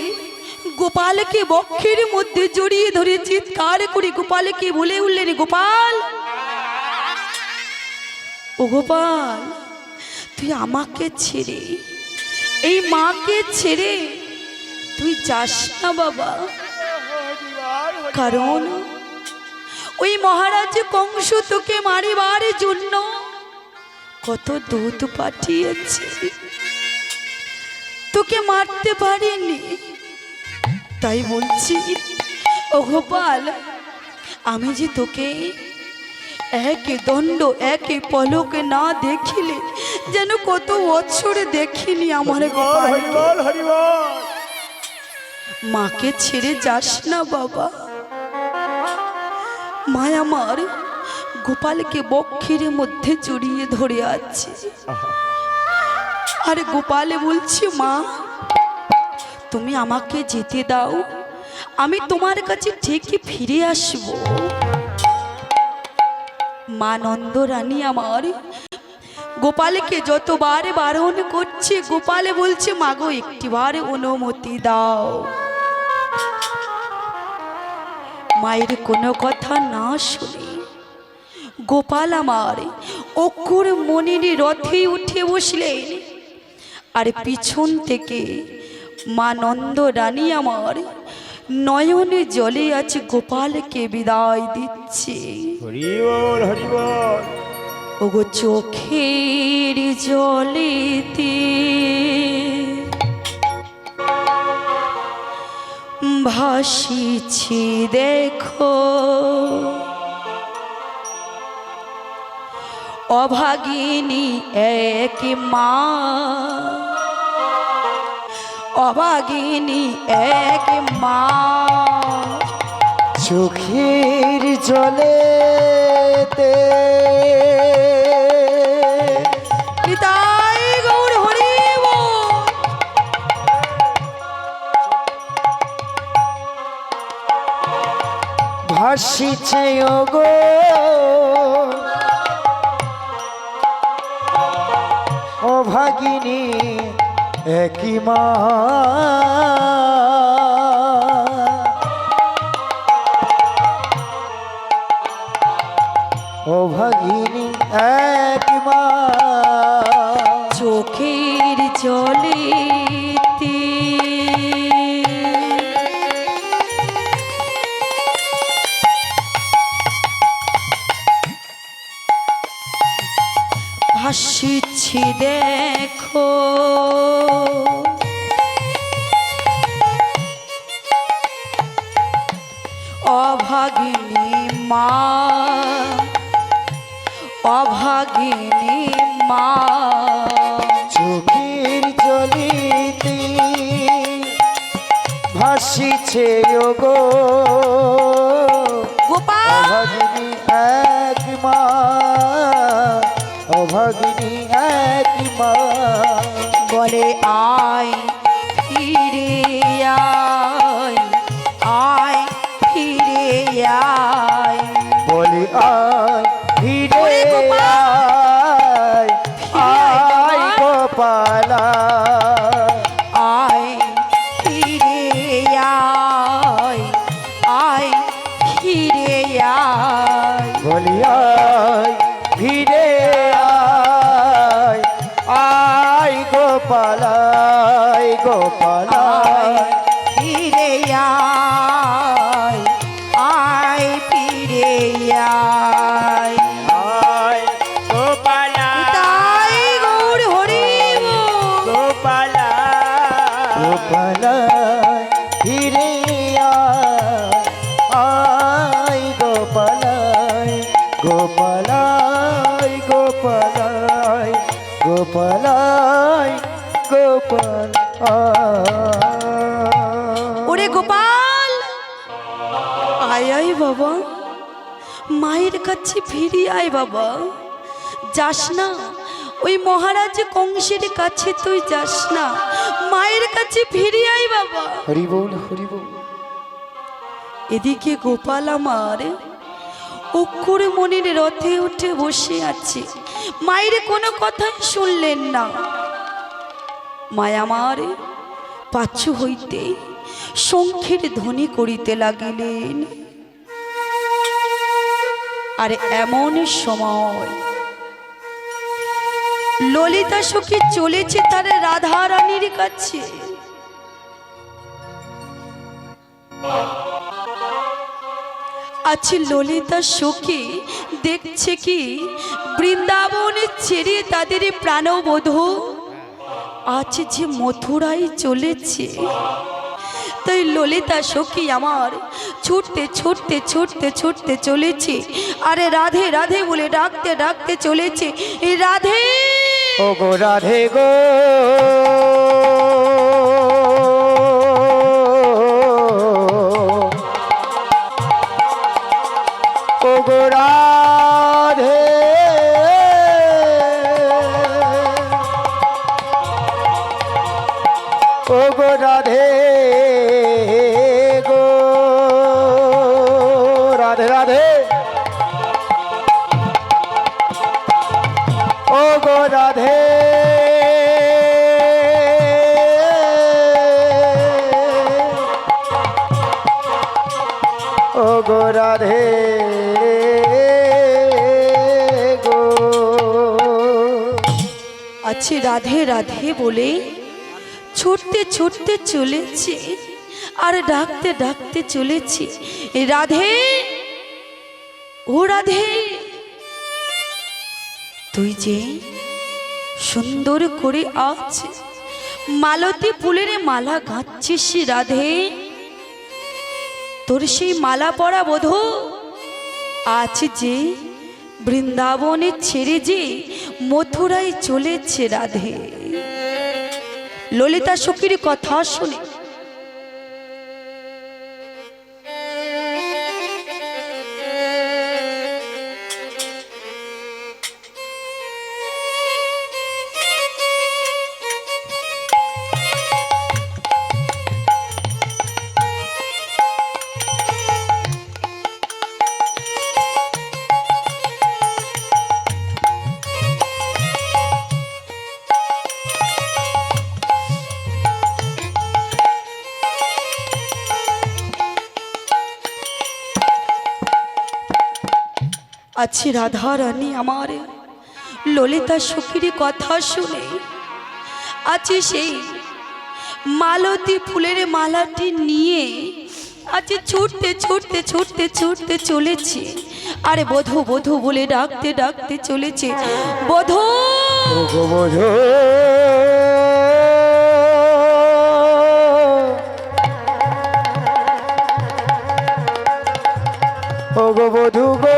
গোপালকে বক্ষের মধ্যে জড়িয়ে ধরে চিৎকার করে গোপালকে বলে উঠলেন, গোপাল ও গোপাল, তুই আমাকে ছেড়ে এই মাকে ছেড়ে তুই যাস না বাবা, কারণ ওই মহারাজ কংস তোকে মারিবার জন্য কত দূত পাঠিয়েছে, তোকে মারতে পারিনি। তাই বলছি ও গোপাল, আমি যে তোকে এক দণ্ড এক পলক না দেখিলে যেন কত বছর দেখিনি আমার গোপাল। মাকে ছেড়ে যাস না বাবা। মা আমার গোপালকে বক্ষের মধ্যে জড়িয়ে ধরে আছে, আর গোপাল বলছে, মা তুমি আমাকে যেতে দাও, আমি তোমার কাছে ঠিকই ফিরে আসব। মা নন্দ রানী আমার গোপালকে যতবার বারণ করছে, গোপাল বলছে, মাগো একটিবার অনুমতি দাও। মায়ের কোনো কথা না শুনে গোপাল আমার অক্ষর মনির রথে উঠে বসলেন, আর পিছন থেকে মা নন্দ রানী আমার নয়নে জলে আছে গোপালকে বিদায় দিচ্ছে। ওগো চোখের জলেতে ভাসিছি দেখো, অভাগিনী এক মা, অভাগিনী এক মা, চোখের জলেতে পিতাই গৌর হরি বল। ভাসিছে ওগো অভাগিনী একই মা, অভাগিনী একই মা, চোখের জলেতে ভাসিছি দেখো, অভাগিনী মা, অভাগিনী মা, চোখের জলিতে ভাসিছে ওগো গোপাল অভাগিনী এক মা, অভাগিনী এক মা, বলে আয় ফিরে আয়, আয় ফিরে আয়, বলি আয় ফিরে ওরে গোপাল, আয়, আয় গোপালা, আয় ফিরে আয়, আয় ফিরে আয়, বলি আয় ফিরে আয়, আয় গোপালা। গোপালাই গোপালাই ফিরে আয় আয় ফিরে আয় আয় গোপালাই তাই গৌর হরি গোপালাই গোপালাই ফিরে আয় গোপালাই গোপালাই গোপালাই গোপালাই গোপাল ওরে গোপাল আয় আয় বাবা মায়ের কাছে ফিরে আয় বাবা যাস না ওই মহারাজ কংসের কাছে তুই যাস না মায়ের কাছে ফিরে আয় বাবা হরি বল হরি বল এদিকে গোপাল আমার অক্ষর মনের রথে উঠে বসে আছে মায়ের কোনো কথাই শুনলেন না মায়া আমার পাচ্ছু হইতে শঙ্খের ধ্বনি করিতে লাগিলেন আর এমন সময় ললিতা সখী চলেছে তার রাধা রানীর কাছে আছে ললিতা সখী দেখছে কি বৃন্দাবনে ছেড়ে তাদের প্রাণবধূ আছে যে মথুরায় চলেছে তাই ললিতা সখী আমার ছুটতে ছুটতে ছুটতে ছুটতে চলেছে আরে রাধে রাধে বলে ডাকতে ডাকতে চলেছে এই রাধে ও গো রাধে গো ও গো রাধে ও গো রাধে গো রাধে রাধে ও গো রাধে ও গো রাধে গো আছে রাধে রাধে বলে ছুটতে ছুটতে চলেছে আর ডাকতে ডাকতে চলেছে এ রাধে ও রাধে তুই যে সুন্দর করে আজ মালতী ফুলের মালা গাঁচ্ছিস রাধে তোর সেই মালা পরা বধূ আজ যে বৃন্দাবনে ছেড়ে যে মথুরায় চলেছে রাধে ললিতা সখীর কথা শুনে আছে রাধা রানী আমার ললিতা সখীর কথা শুনে আছে সেই মালতী ফুলের মালাটি নিয়ে আছে ছুটতে ছুটতে ছুটতে ছুটতে চলেছে আরে বধূ বধূ বলে ডাকতে ডাকতে চলেছে বধূ ও গো বধূ ও গো বধূ গো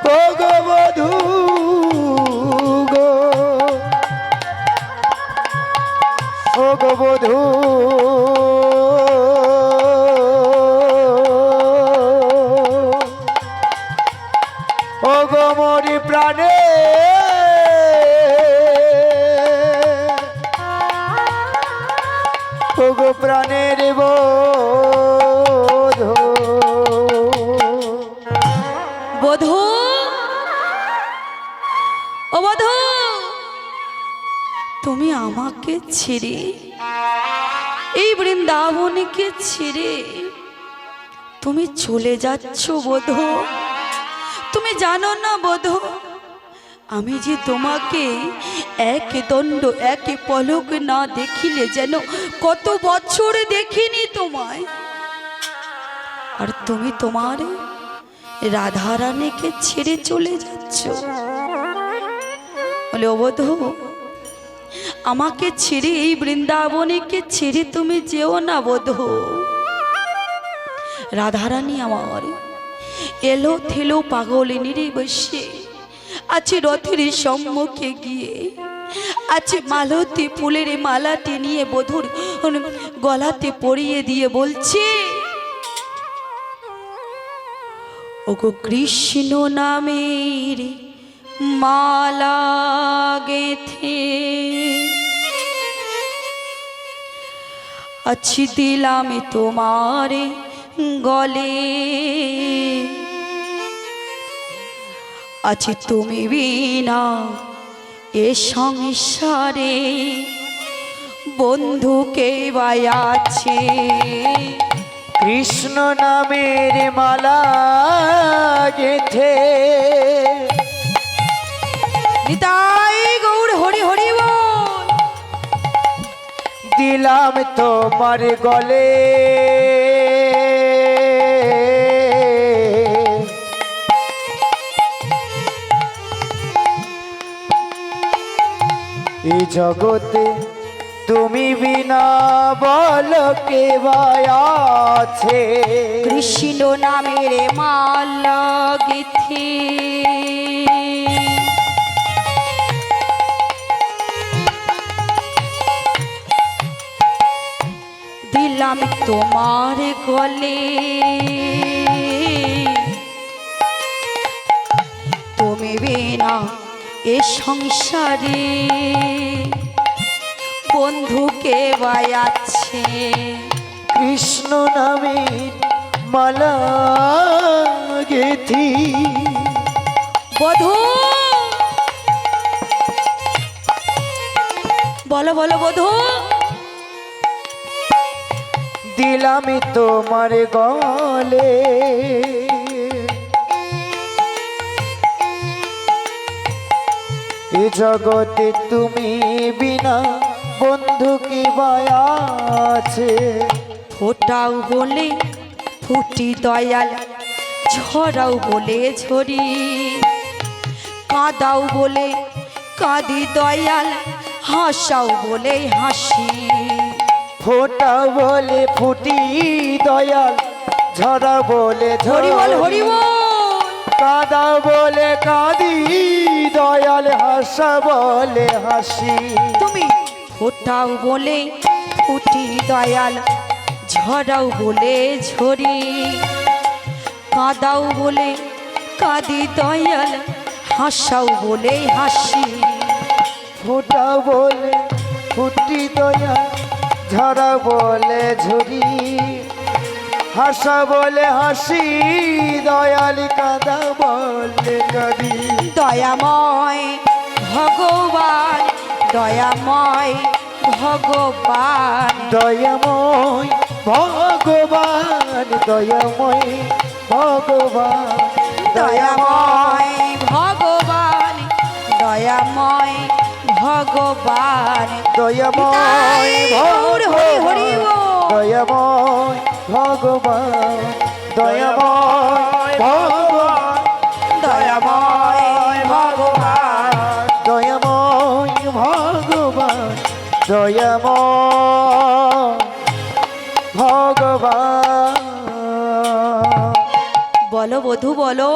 ও গো বধূ গো ও গো বধূ ও গো মরি প্রাণে ও গো প্রাণের বধূ বধূ ও বধূ তুমি আমাকে ছেড়ে এই বৃন্দাবনকে ছেড়ে তুমি চলে যাচ্ছ বধূ তুমি জানো না বধূ আমি যে তোমাকে এক দণ্ড এক পলক না দেখিলে যেন কত বছর দেখিনি তোমায়। আর তুমি তোমার রাধারানীকে ছেড়ে চলে যাচ্ছ। বলে অবধূ, আমাকে ছেড়ে এই বৃন্দাবনীকে ছেড়ে তুমি যেও না বধূ। রাধারানী আমার এলো থেলো পাগলিনীরে বসে আছে রথের সম্মুখে গিয়ে আছে মালতী ফুলের মালাটি নিয়ে বধূর গলাতে পরিয়ে দিয়ে বলছে, ওগো কৃষ্ণ নামের মালা গেথে আছি দিলাম তোমার গলে, আছি তুমি বিনা এ সংসারে বন্ধুকে বায়াছে। কৃষ্ণ নামের মালা গেথে নিতাই গৌর হরি হরি বল। দিলাম তোমার গলে, এই জগতে তুমি বিনা বল কে আছে। কৃষ্ণ নামের মালা গেথে দিলাম তোমার গলে, তুমি বিনা এ সংসারে বন্ধুকে বায়াছে। কৃষ্ণ নামের মালা গেথি বধূ বলো বলো বধূ। দিলাম তোমার গলে, এ জগতে তুমি বিনা বন্ধু কি আছে। ফোটাও বলে ফুটি দয়াল, ঝরাও বলে ঝরি, কাঁদাও বলে কাঁদি দয়াল, হাসাও বলে হাসি। ফোটা বলে ফুটি দয়াল, ঝরা বলে হরি বল ঝরি, হরি বল। কাঁদা বলে কাঁদি দয়াল, হাসা বলে হাসি। তুমি ফোটাও বলে ফুটি দয়াল, ঝরাও বলে ঝরি, কাঁদাও বলে কাঁদি দয়াল, হাসাও বলে হাসি। ফোটা বলে ফুটি দয়াল, ঝরা বলে ঝরি, হাসা বলে হাসি দয়াল, কাঁদা বলে কাঁদি। দয়াময় ভগবান, দয়াময় ভগবান, দয়াময় ভগবান, দয়াময় ভগবান, দয়াময় ভগবান, দয়াময় ভগবান। দয়াময় গৌর হরি হরি বল। দয়াময় ভগবান, দয়াময় ভগবান, দয়াময় ভগবান, দয়াময় ভগবান, দয়াময় ভগবান। বলো বধূ বলো,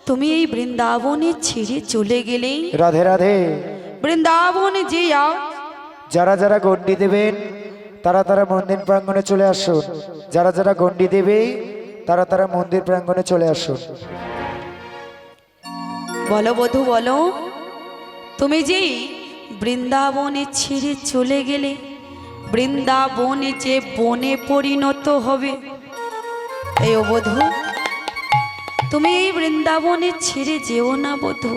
তুমি এই বৃন্দাবনে ছেড়ে চলে গেলে। রাধে রাধে। বৃন্দাবনে যে যাও, যারা যারা গণ্ডি দেবেন তারা তারা মন্দির প্রাঙ্গণে চলে আসুন। যারা যারা গণ্ডি দেবে তারা তারা মন্দির প্রাঙ্গণে চলে আসুন। বলো বধূ বলো, তুমি যে বৃন্দাবনে ছেড়ে চলে গেলে, বৃন্দাবনে যে বনে পরিণত হবে। এই ও বধূ, তুমি এই বৃন্দাবনে ছেড়ে যেও না বধূ।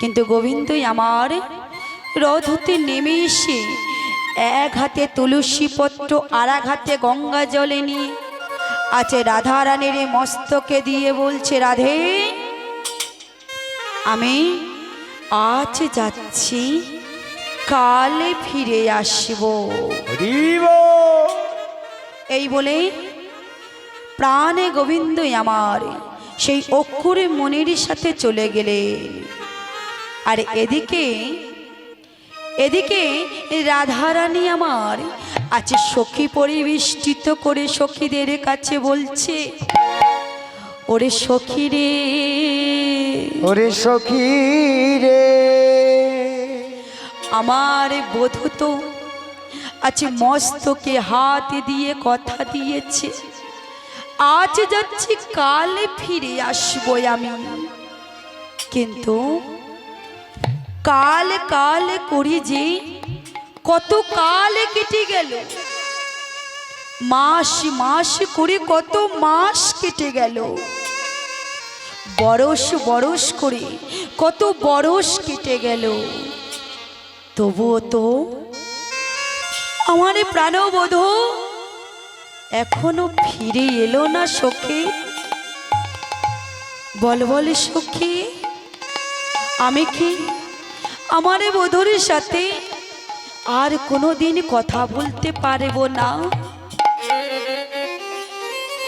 কিন্তু গোবিন্দই আমার রথ হতে নেমে এসে এক হাতে তুলসী পত্র আর এক হাতে গঙ্গা জলে নিয়ে আছে রাধারানীর মস্তকে দিয়ে বলছে, রাধে আমি আজ যাচ্ছি, কালে ফিরে আসব। এই বলে প্রাণে গোবিন্দ আমার সেই অক্ষরে মনির সাথে চলে গেলে। আর এদিকে রাধারানী আমার আজ সখী পরিবেষ্টিত করে সখীদের কাছে বলছে, ওরে সখী রে, ওরে সখী রে, আমার বধূ তো আজ মস্তকে হাত দিয়ে কথা দিয়েছে, আজ যাচ্ছি কালে ফিরে আসবো আমি। কিন্তু কাল কাল করি যে কত কাল কেটে গেল, মাস মাস করে কত মাস কেটে গেল, বরস বরস করে কত বরস কেটে গেল, তবুও তো আমার প্রাণবধূ এখনো ফিরে এলো না সখী। বল বল সখী, আমি কি আমার বধূর সাথে আর কোনোদিন কথা বলতে পারবো না?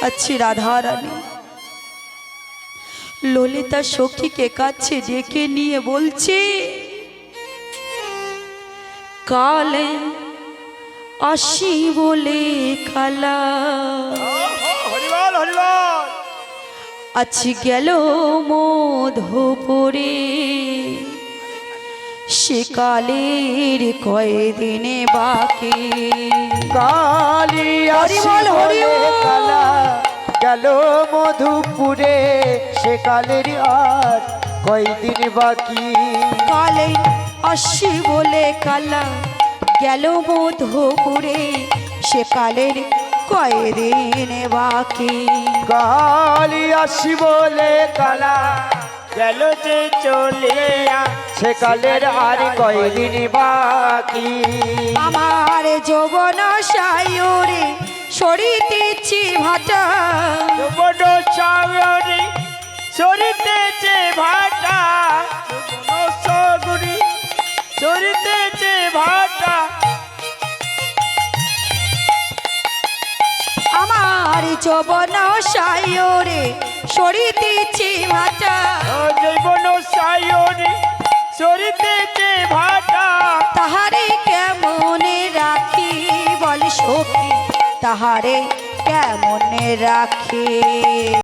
আচ্ছা রাধারানী ললিতা সখীকে কাছে ডেকে নিয়ে বলছে, কালে আসি বলে কালা হরিবল হরিবল। আজ গেল মধুপুরে, সে কালের কয়দিনে বাকি। কালি আসি বলে কালা গেল মধুপুরে, সে কালের আর কয়দিন বাকি। কালে আসি বলে কালা গেল মধুপুরে, সে কালের কয়দিন বাকি। কালি আসি বলে কালা গেল যে চলে সে কালের আর কয়দিন বাকি। আমার যৌবন সায়রে সরিতেছি ভাটা, যৌবন সাগরে সরিতেছে ভাটা, যৌবন সাগরে সরিতেছে ভাটা। আমার যৌবন সায়রে সরিতেছি ভাটা, যৌবন সাগরে সরিতেছে ভাটা। তাহারে কেমনে রাখি বল সখী, তাহারে কেমনে রাখি।